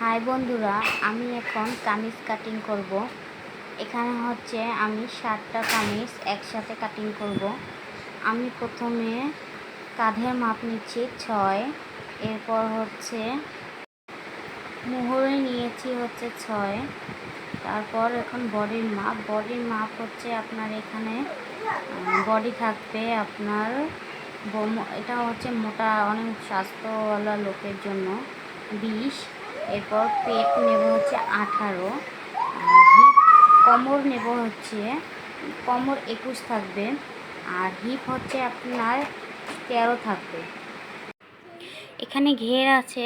High বন্ধুরা, আমি এখন কামিজ কাটিং করব। এখানে হচ্ছে আমি 7টা কামিজ একসাথে কাটিং করব। আমি প্রথমে কাঁধের মাপ নিচ্ছি 6, এরপর হচ্ছে মুহুরে নিয়েছি হচ্ছে 6, তারপর এখন বডির মাপ হচ্ছে আপনার এখানে বডি থাকবে আপনার এটা হচ্ছে মোটা অনেক স্বাস্থ্যওয়ালা লোকের জন্য 20, এরপর পেট নেব হচ্ছে 18, আর হিপ কোমর নেব হচ্ছে কোমর 21 থাকবে, আর হিপ হচ্ছে আপনার 13 থাকবে। এখানে ঘের আছে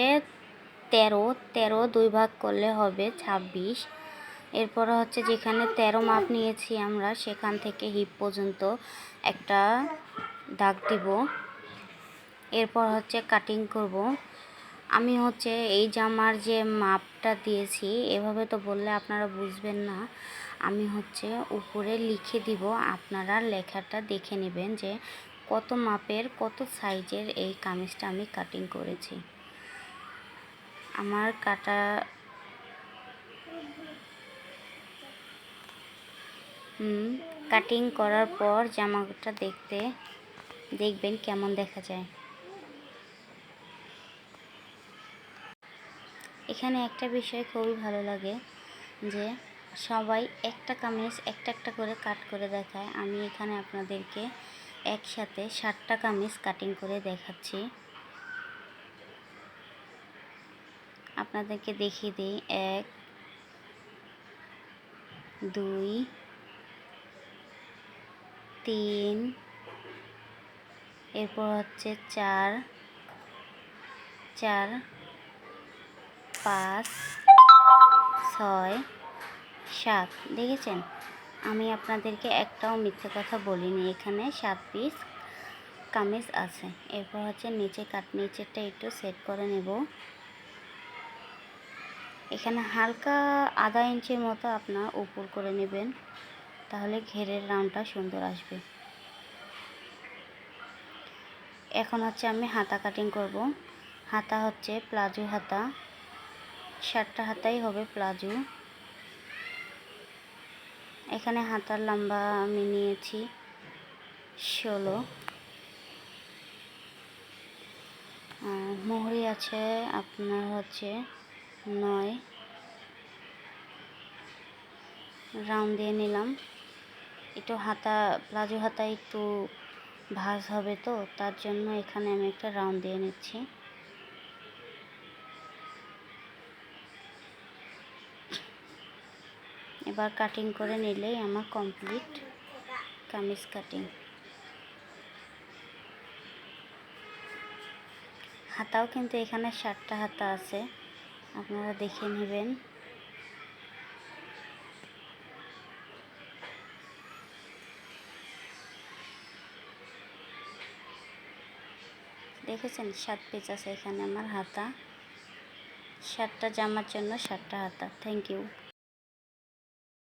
13 2 ভাগ করলে হবে 26। এরপর হচ্ছে যেখানে 13 মাপ নিয়েছি আমরা সেখান থেকে হিপ পর্যন্ত একটা দাগ দিব। এরপর হচ্ছে কাটিং করব। আমি হচ্ছে এই জামার যে মাপটা দিয়েছি এভাবে তো বললে আপনারা বুঝবেন না। আমি হচ্ছে উপরে লিখে দিব, আপনারা লেখাটা দেখে নেবেন যে কত মাপের কত সাইজের এই কামিজটা আমি কাটিং করেছি। আমার কাটিং করার পর জামাটা দেখবেন কেমন দেখা যায়। এখানে একটা বিষয় খুবই ভালো লাগে যে সবাই একটা কামিজ একটা করে কাট করে দেখায়। আমি এখানে আপনাদেরকে একসাথে 7টা কামিজ কাটিং করে দেখাচ্ছি। আপনাদেরকে দেখিয়ে দিই 1 2 3, এরপর হচ্ছে 4 5 6 7। দেখেছেন, আমি আপনাদেরকে একটাও মিথ্যে কথা বলিনি। এখানে 7 পিস কামিজ আছে। এরপর হচ্ছে নিচেরটা একটু সেট করে নেব। এখানে হালকা আধা ইঞ্চির মতো আপনার উপর করে নেবেন, তাহলে ঘেরের রাউন্ডটা সুন্দর আসবে। এখন হচ্ছে আমি হাতা কাটিং করব। হাতা হচ্ছে প্লাজো হাতা, 7টা হাতাই হবে প্লাজো। এখানে হাতার লম্বা আমি নিয়েছি 16, মুহুরি আছে আপনার হচ্ছে 9, রাউন্ড দিয়ে নিলাম। একটু প্লাজো হাতা একটু ভাঁজ হবে তো তার জন্য এখানে আমি একটা রাউন্ড দিয়ে নিচ্ছি। এবার কাটিং করে নিলেই আমার কমপ্লিট কামিজ কাটিং। হাতাও কিন্তু এখানে 7টা হাতা আছে, আপনারা দেখে নেবেন। দেখেছেন 7 পিস আছে এখানে আমার হাতা। 7টা জামার জন্য 7টা হাতা। Thank you.